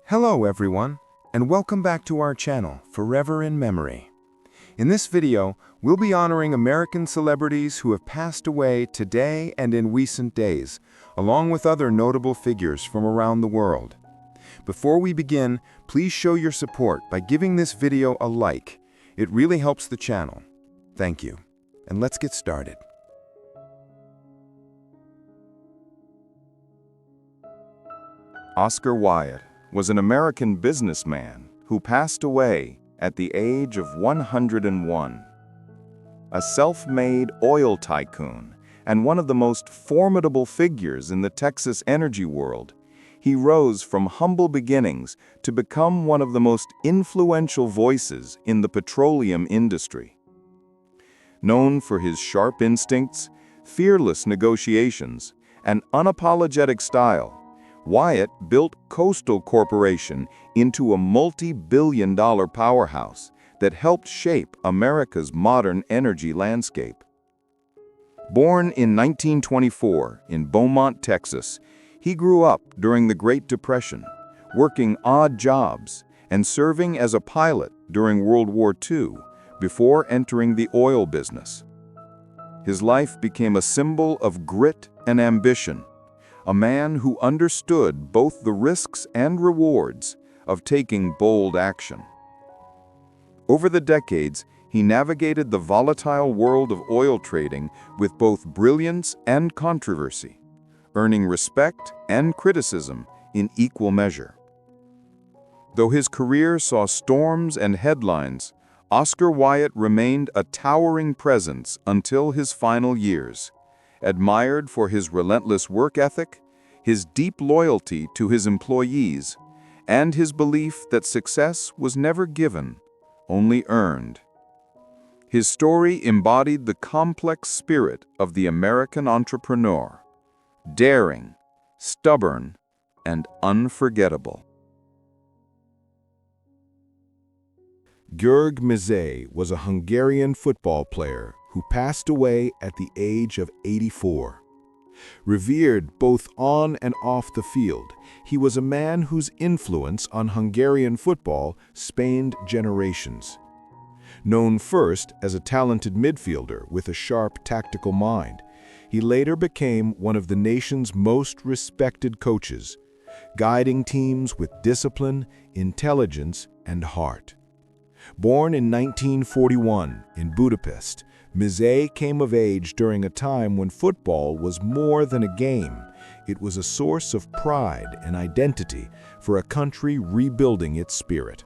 Hello everyone, and welcome back to our channel, Forever in Memory. In this video, we'll be honoring American celebrities who have passed away today and in recent days, along with other notable figures from around the world. Before we begin, please show your support by giving this video a like. It really helps the channel. Thank you. And let's get started. Oscar Wilde was an American businessman who passed away at the age of 101. A self-made oil tycoon and one of the most formidable figures in the Texas energy world, he rose from humble beginnings to become one of the most influential voices in the petroleum industry. Known for his sharp instincts, fearless negotiations, and unapologetic style, Wyatt built Coastal Corporation into a multi-billion-dollar powerhouse that helped shape America's modern energy landscape. Born in 1924 in Beaumont, Texas, he grew up during the Great Depression, working odd jobs and serving as a pilot during World War II before entering the oil business. His life became a symbol of grit and ambition, a man who understood both the risks and rewards of taking bold action. Over the decades, he navigated the volatile world of oil trading with both brilliance and controversy, earning respect and criticism in equal measure. Though his career saw storms and headlines, Oscar Wyatt remained a towering presence until his final years, admired for his relentless work ethic, his deep loyalty to his employees, and his belief that success was never given, only earned. His story embodied the complex spirit of the American entrepreneur, daring, stubborn, and unforgettable. György Mezei was a Hungarian football player who passed away at the age of 84. Revered both on and off the field, he was a man whose influence on Hungarian football spanned generations. Known first as a talented midfielder with a sharp tactical mind, he later became one of the nation's most respected coaches, guiding teams with discipline, intelligence, and heart. Born in 1941 in Budapest, Mezei came of age during a time when football was more than a game. It was a source of pride and identity for a country rebuilding its spirit.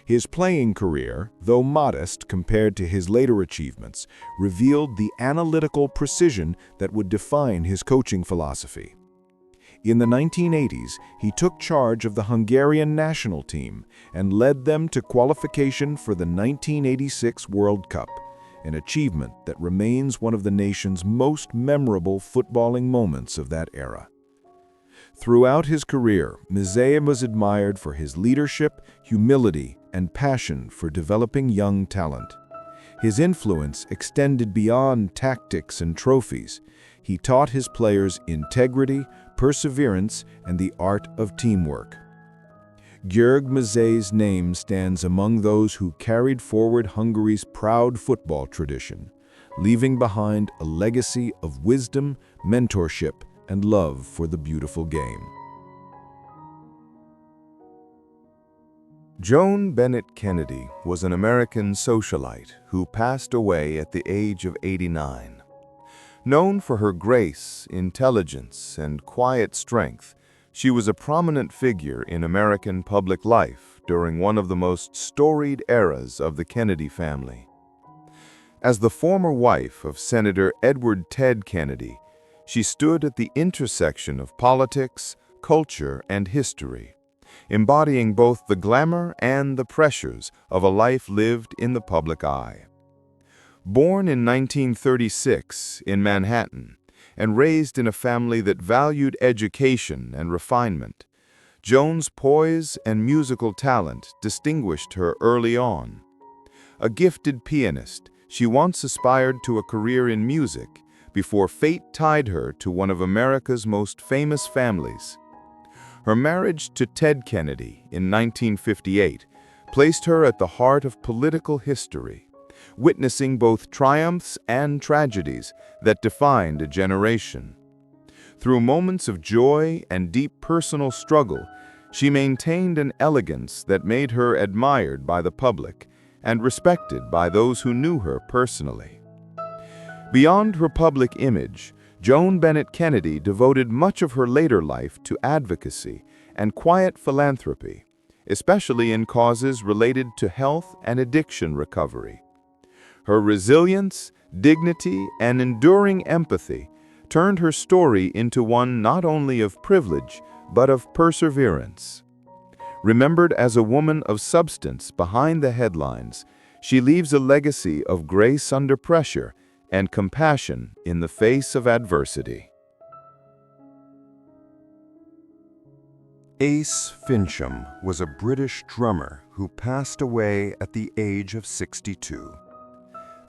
His playing career, though modest compared to his later achievements, revealed the analytical precision that would define his coaching philosophy. In the 1980s, he took charge of the Hungarian national team and led them to qualification for the 1986 World Cup, an achievement that remains one of the nation's most memorable footballing moments of that era. Throughout his career, Mezei was admired for his leadership, humility, and passion for developing young talent. His influence extended beyond tactics and trophies. He taught his players integrity, perseverance, and the art of teamwork. György Mezei's name stands among those who carried forward Hungary's proud football tradition, leaving behind a legacy of wisdom, mentorship, and love for the beautiful game. Joan Bennett Kennedy was an American socialite who passed away at the age of 89. Known for her grace, intelligence, and quiet strength, she was a prominent figure in American public life during one of the most storied eras of the Kennedy family. As the former wife of Senator Edward Ted Kennedy, she stood at the intersection of politics, culture, and history, embodying both the glamour and the pressures of a life lived in the public eye. Born in 1936 in Manhattan and raised in a family that valued education and refinement, Joan's poise and musical talent distinguished her early on. A gifted pianist, she once aspired to a career in music before fate tied her to one of America's most famous families. Her marriage to Ted Kennedy in 1958 placed her at the heart of political history, witnessing both triumphs and tragedies that defined a generation. Through moments of joy and deep personal struggle, she maintained an elegance that made her admired by the public and respected by those who knew her personally. Beyond her public image, Joan Bennett Kennedy devoted much of her later life to advocacy and quiet philanthropy, especially in causes related to health and addiction recovery. Her resilience, dignity, and enduring empathy turned her story into one not only of privilege, but of perseverance. Remembered as a woman of substance behind the headlines, she leaves a legacy of grace under pressure and compassion in the face of adversity. Ace Fincham was a British drummer who passed away at the age of 62.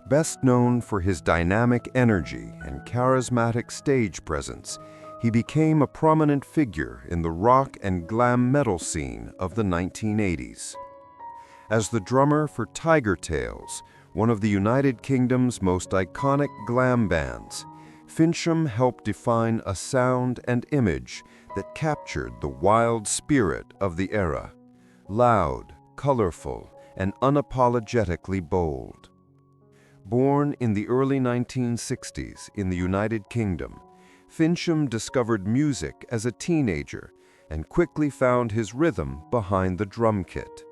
Best known for his dynamic energy and charismatic stage presence, he became a prominent figure in the rock and glam metal scene of the 1980s. As the drummer for Tiger Tails, one of the United Kingdom's most iconic glam bands, Fincham helped define a sound and image that captured the wild spirit of the era, loud, colorful, and unapologetically bold. Born in the early 1960s in the United Kingdom, Fincham discovered music as a teenager and quickly found his rhythm behind the drum kit.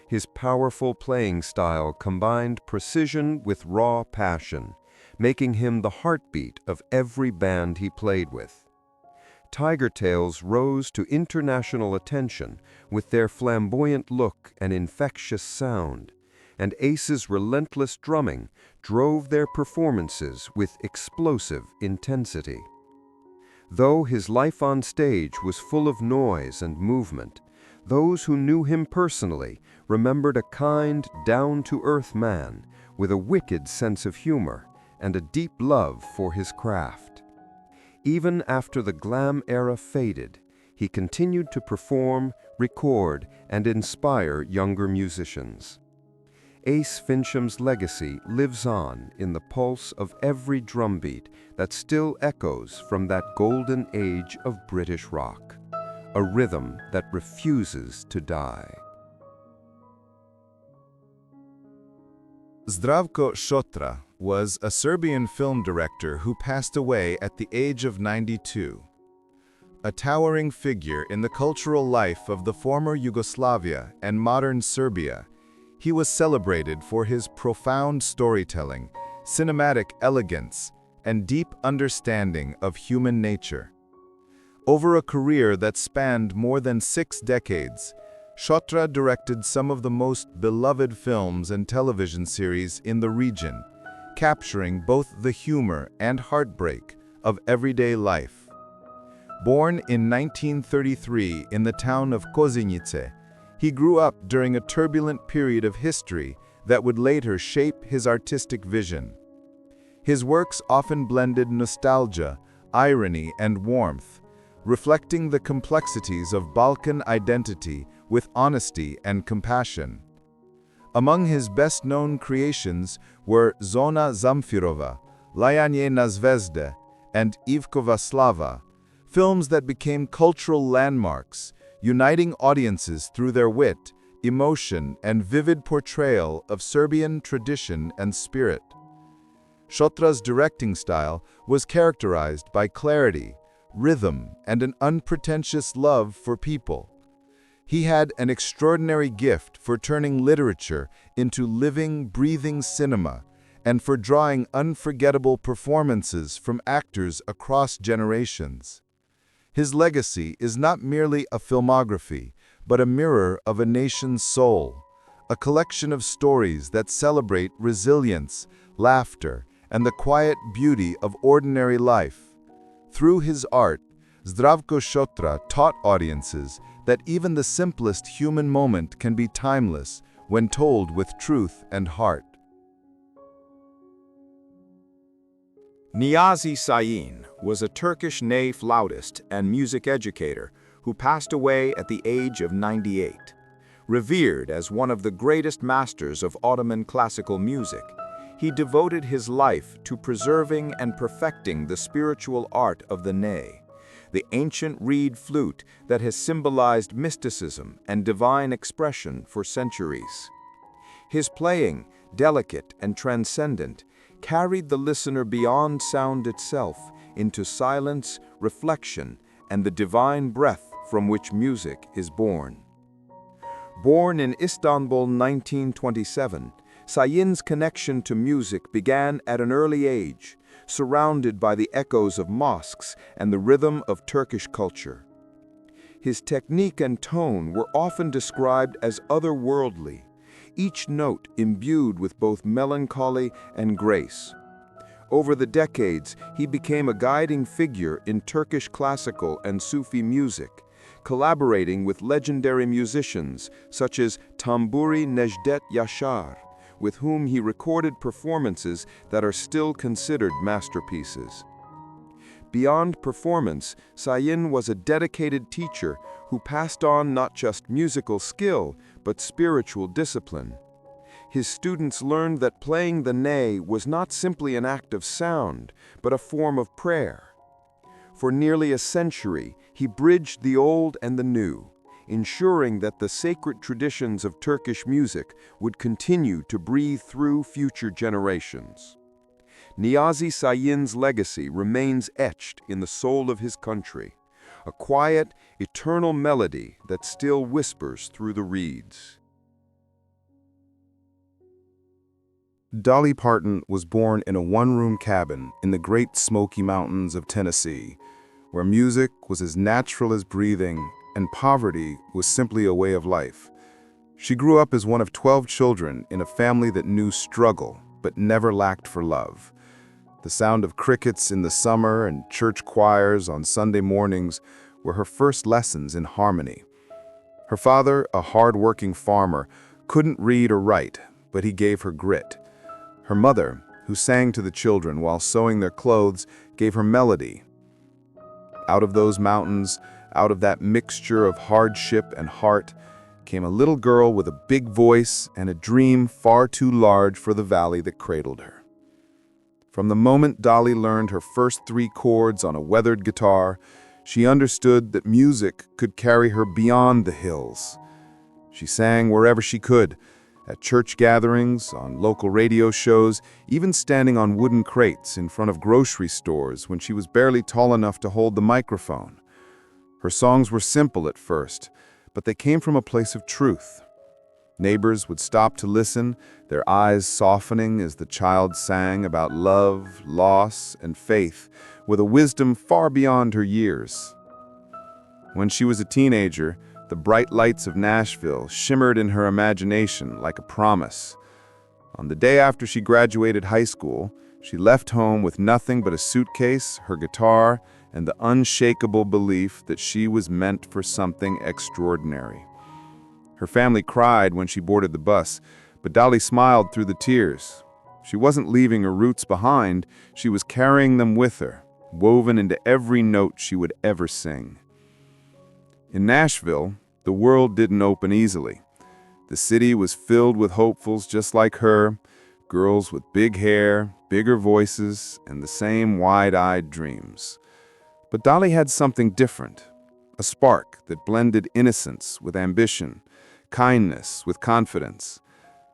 His powerful playing style combined precision with raw passion, making him the heartbeat of every band he played with. Tiger Tails rose to international attention with their flamboyant look and infectious sound, and Ace's relentless drumming drove their performances with explosive intensity. Though his life on stage was full of noise and movement, those who knew him personally remembered a kind, down-to-earth man with a wicked sense of humor and a deep love for his craft. Even after the glam era faded, he continued to perform, record, and inspire younger musicians. Ace Fincham's legacy lives on in the pulse of every drumbeat that still echoes from that golden age of British rock, a rhythm that refuses to die. Zdravko Šotra was a Serbian film director who passed away at the age of 92. A towering figure in the cultural life of the former Yugoslavia and modern Serbia, he was celebrated for his profound storytelling, cinematic elegance, and deep understanding of human nature. Over a career that spanned more than 6 decades, Šotra directed some of the most beloved films and television series in the region, capturing both the humor and heartbreak of everyday life. Born in 1933 in the town of Kozinice, he grew up during a turbulent period of history that would later shape his artistic vision. His works often blended nostalgia, irony, and warmth, reflecting the complexities of Balkan identity with honesty and compassion. Among his best-known creations were Zona Zamfirova, Layanje na zvezde, and Ivkova Slava, films that became cultural landmarks, uniting audiences through their wit, emotion, and vivid portrayal of Serbian tradition and spirit. Šotra's directing style was characterized by clarity, rhythm, and an unpretentious love for people. He had an extraordinary gift for turning literature into living, breathing cinema, and for drawing unforgettable performances from actors across generations. His legacy is not merely a filmography, but a mirror of a nation's soul, a collection of stories that celebrate resilience, laughter, and the quiet beauty of ordinary life. Through his art, Zdravko Šotra taught audiences that even the simplest human moment can be timeless when told with truth and heart. Niyazi Sayin was a Turkish ney flautist and music educator who passed away at the age of 98. Revered as one of the greatest masters of Ottoman classical music, he devoted his life to preserving and perfecting the spiritual art of the ney, the ancient reed flute that has symbolized mysticism and divine expression for centuries. His playing, delicate and transcendent, carried the listener beyond sound itself into silence, reflection, and the divine breath from which music is born. Born in Istanbul 1927, Sayin's connection to music began at an early age, surrounded by the echoes of mosques and the rhythm of Turkish culture. His technique and tone were often described as otherworldly, each note imbued with both melancholy and grace. Over the decades, he became a guiding figure in Turkish classical and Sufi music, collaborating with legendary musicians such as Tamburi Necdet Yaşar, with whom he recorded performances that are still considered masterpieces. Beyond performance, Sayin was a dedicated teacher who passed on not just musical skill, but spiritual discipline. His students learned that playing the ney was not simply an act of sound, but a form of prayer. For nearly a century, he bridged the old and the new, ensuring that the sacred traditions of Turkish music would continue to breathe through future generations. Niyazi Sayin's legacy remains etched in the soul of his country, a quiet, eternal melody that still whispers through the reeds. Dolly Parton was born in a one-room cabin in the Great Smoky Mountains of Tennessee, where music was as natural as breathing and poverty was simply a way of life. She grew up as one of 12 children in a family that knew struggle but never lacked for love. The sound of crickets in the summer and church choirs on Sunday mornings were her first lessons in harmony. Her father, a hard-working farmer, couldn't read or write, but he gave her grit. Her mother, who sang to the children while sewing their clothes, gave her melody. Out of those mountains, out of that mixture of hardship and heart, came a little girl with a big voice and a dream far too large for the valley that cradled her. From the moment Dolly learned her first 3 chords on a weathered guitar, she understood that music could carry her beyond the hills. She sang wherever she could, at church gatherings, on local radio shows, even standing on wooden crates in front of grocery stores when she was barely tall enough to hold the microphone. Her songs were simple at first, but they came from a place of truth. Neighbors would stop to listen, their eyes softening as the child sang about love, loss, and faith, with a wisdom far beyond her years. When she was a teenager, the bright lights of Nashville shimmered in her imagination like a promise. On the day after she graduated high school, she left home with nothing but a suitcase, her guitar, and the unshakable belief that she was meant for something extraordinary. Her family cried when she boarded the bus, but Dolly smiled through the tears. She wasn't leaving her roots behind, she was carrying them with her, woven into every note she would ever sing. In Nashville, the world didn't open easily. The city was filled with hopefuls just like her, girls with big hair, bigger voices, and the same wide-eyed dreams. But Dolly had something different, a spark that blended innocence with ambition, kindness with confidence.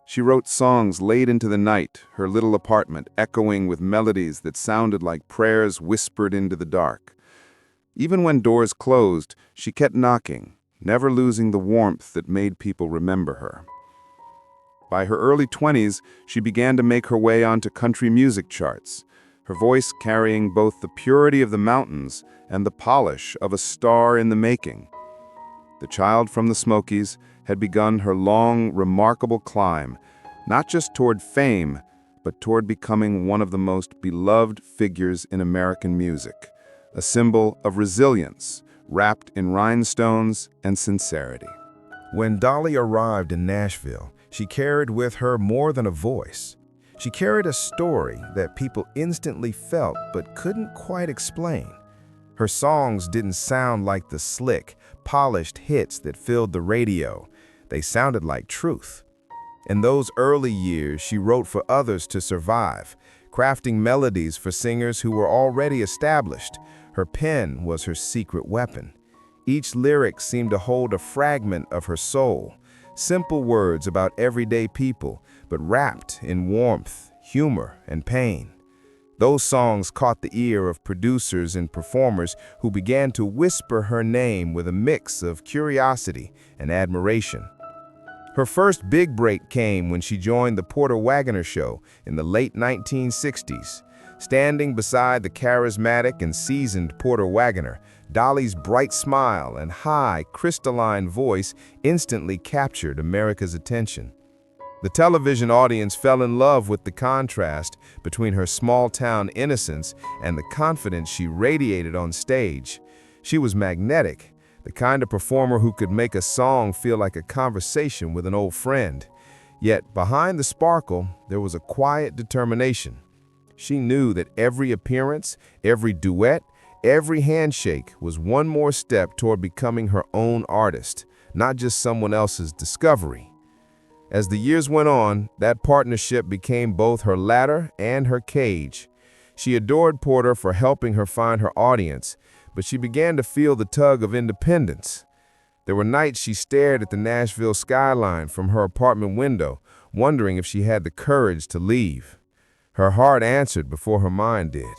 She wrote songs late into the night, her little apartment echoing with melodies that sounded like prayers whispered into the dark. Even when doors closed, she kept knocking, never losing the warmth that made people remember her. By her early 20s, she began to make her way onto country music charts, her voice carrying both the purity of the mountains and the polish of a star in the making. The child from the Smokies had begun her long, remarkable climb, not just toward fame, but toward becoming one of the most beloved figures in American music, a symbol of resilience, wrapped in rhinestones and sincerity. When Dolly arrived in Nashville, she carried with her more than a voice. She carried a story that people instantly felt but couldn't quite explain. Her songs didn't sound like the slick, polished hits that filled the radio. They sounded like truth. In those early years, she wrote for others to survive, crafting melodies for singers who were already established. Her pen was her secret weapon. Each lyric seemed to hold a fragment of her soul, simple words about everyday people, but wrapped in warmth, humor, and pain. Those songs caught the ear of producers and performers who began to whisper her name with a mix of curiosity and admiration. Her first big break came when she joined the Porter Wagoner Show in the late 1960s. Standing beside the charismatic and seasoned Porter Wagoner, Dolly's bright smile and high, crystalline voice instantly captured America's attention. The television audience fell in love with the contrast between her small-town innocence and the confidence she radiated on stage. She was magnetic, the kind of performer who could make a song feel like a conversation with an old friend. Yet behind the sparkle, there was a quiet determination. She knew that every appearance, every duet, every handshake was one more step toward becoming her own artist, not just someone else's discovery. As the years went on, that partnership became both her ladder and her cage. She adored Porter for helping her find her audience, but she began to feel the tug of independence. There were nights she stared at the Nashville skyline from her apartment window, wondering if she had the courage to leave. Her heart answered before her mind did.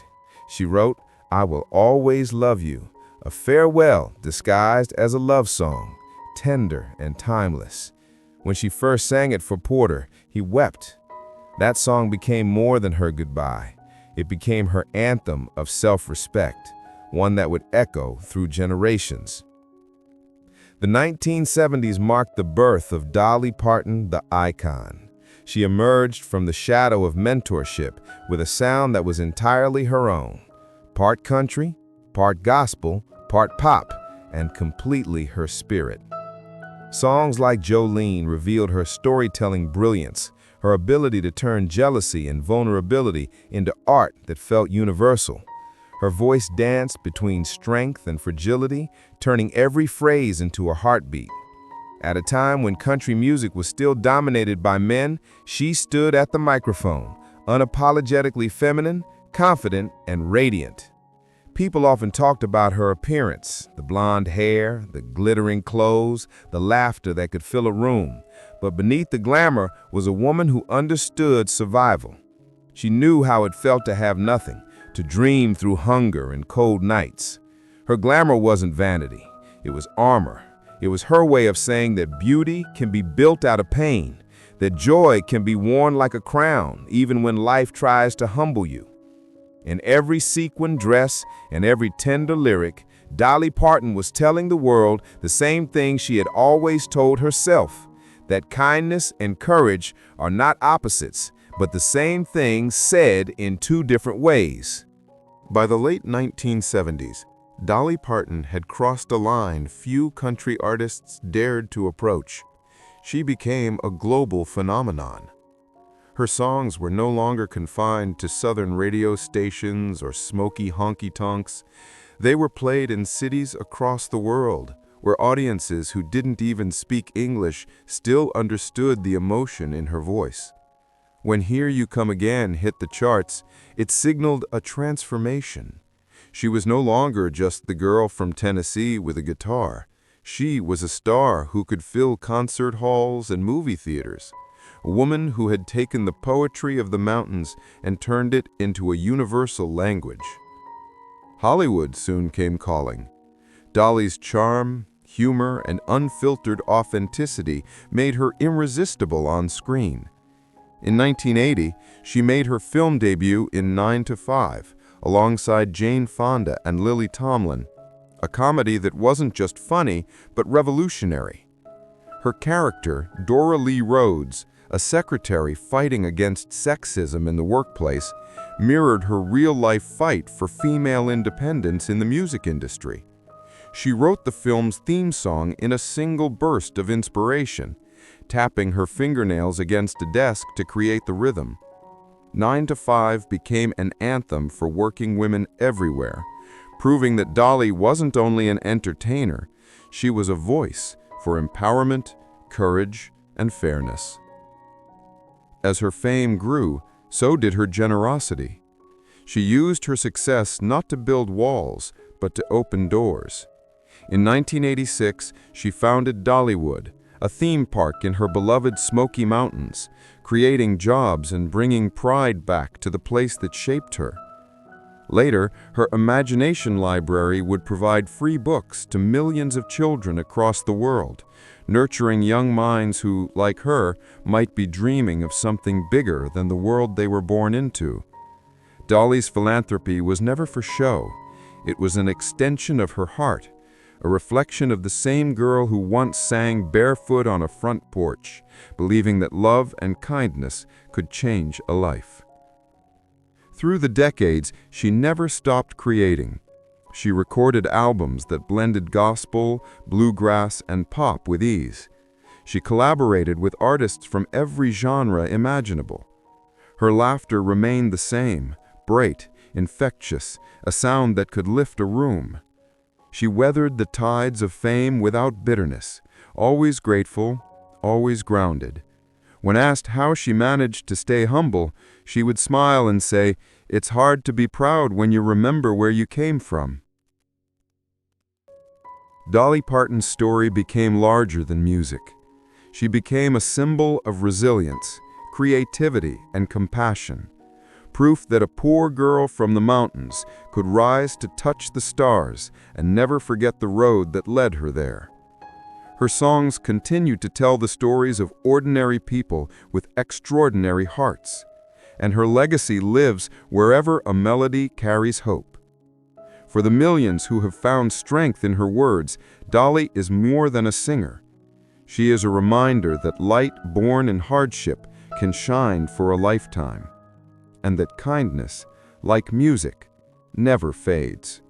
She wrote, "I will always love you," a farewell disguised as a love song, tender and timeless. When she first sang it for Porter, he wept. That song became more than her goodbye. It became her anthem of self-respect, one that would echo through generations. The 1970s marked the birth of Dolly Parton, the icon. She emerged from the shadow of mentorship with a sound that was entirely her own. Part country, part gospel, part pop, and completely her spirit. Songs like Jolene revealed her storytelling brilliance, her ability to turn jealousy and vulnerability into art that felt universal. Her voice danced between strength and fragility, turning every phrase into a heartbeat. At a time when country music was still dominated by men, she stood at the microphone, unapologetically feminine, confident, and radiant. People often talked about her appearance, the blonde hair, the glittering clothes, the laughter that could fill a room. But beneath the glamour was a woman who understood survival. She knew how it felt to have nothing, to dream through hunger and cold nights. Her glamour wasn't vanity, it was armor. It was her way of saying that beauty can be built out of pain, that joy can be worn like a crown, even when life tries to humble you. In every sequin dress and every tender lyric, Dolly Parton was telling the world the same thing she had always told herself, that kindness and courage are not opposites, but the same thing said in two different ways. By the late 1970s, Dolly Parton had crossed a line few country artists dared to approach. She became a global phenomenon. Her songs were no longer confined to southern radio stations or smoky honky-tonks. They were played in cities across the world, where audiences who didn't even speak English still understood the emotion in her voice. When Here You Come Again hit the charts, it signaled a transformation. She was no longer just the girl from Tennessee with a guitar. She was a star who could fill concert halls and movie theaters. A woman who had taken the poetry of the mountains and turned it into a universal language. Hollywood soon came calling. Dolly's charm, humor, and unfiltered authenticity made her irresistible on screen. In 1980, she made her film debut in 9 to 5, alongside Jane Fonda and Lily Tomlin, a comedy that wasn't just funny, but revolutionary. Her character, Dora Lee Rhodes, a secretary fighting against sexism in the workplace, mirrored her real-life fight for female independence in the music industry. She wrote the film's theme song in a single burst of inspiration, tapping her fingernails against a desk to create the rhythm. 9 to 5 became an anthem for working women everywhere, proving that Dolly wasn't only an entertainer, She was a voice for empowerment, courage, and fairness. As her fame grew, so did her generosity. She used her success not to build walls, but to open doors. In 1986, she founded Dollywood, a theme park in her beloved Smoky Mountains, creating jobs and bringing pride back to the place that shaped her. Later, her imagination library would provide free books to millions of children across the world, nurturing young minds who, like her, might be dreaming of something bigger than the world they were born into. Dolly's philanthropy was never for show. It was an extension of her heart, a reflection of the same girl who once sang barefoot on a front porch, believing that love and kindness could change a life. Through the decades, she never stopped creating. She recorded albums that blended gospel, bluegrass, and pop with ease. She collaborated with artists from every genre imaginable. Her laughter remained the same, bright, infectious, a sound that could lift a room. She weathered the tides of fame without bitterness, always grateful, always grounded. When asked how she managed to stay humble, she would smile and say, "It's hard to be proud when you remember where you came from." Dolly Parton's story became larger than music. She became a symbol of resilience, creativity, and compassion. Proof that a poor girl from the mountains could rise to touch the stars and never forget the road that led her there. Her songs continue to tell the stories of ordinary people with extraordinary hearts, and her legacy lives wherever a melody carries hope. For the millions who have found strength in her words, Dolly is more than a singer. She is a reminder that light born in hardship can shine for a lifetime, and that kindness, like music, never fades.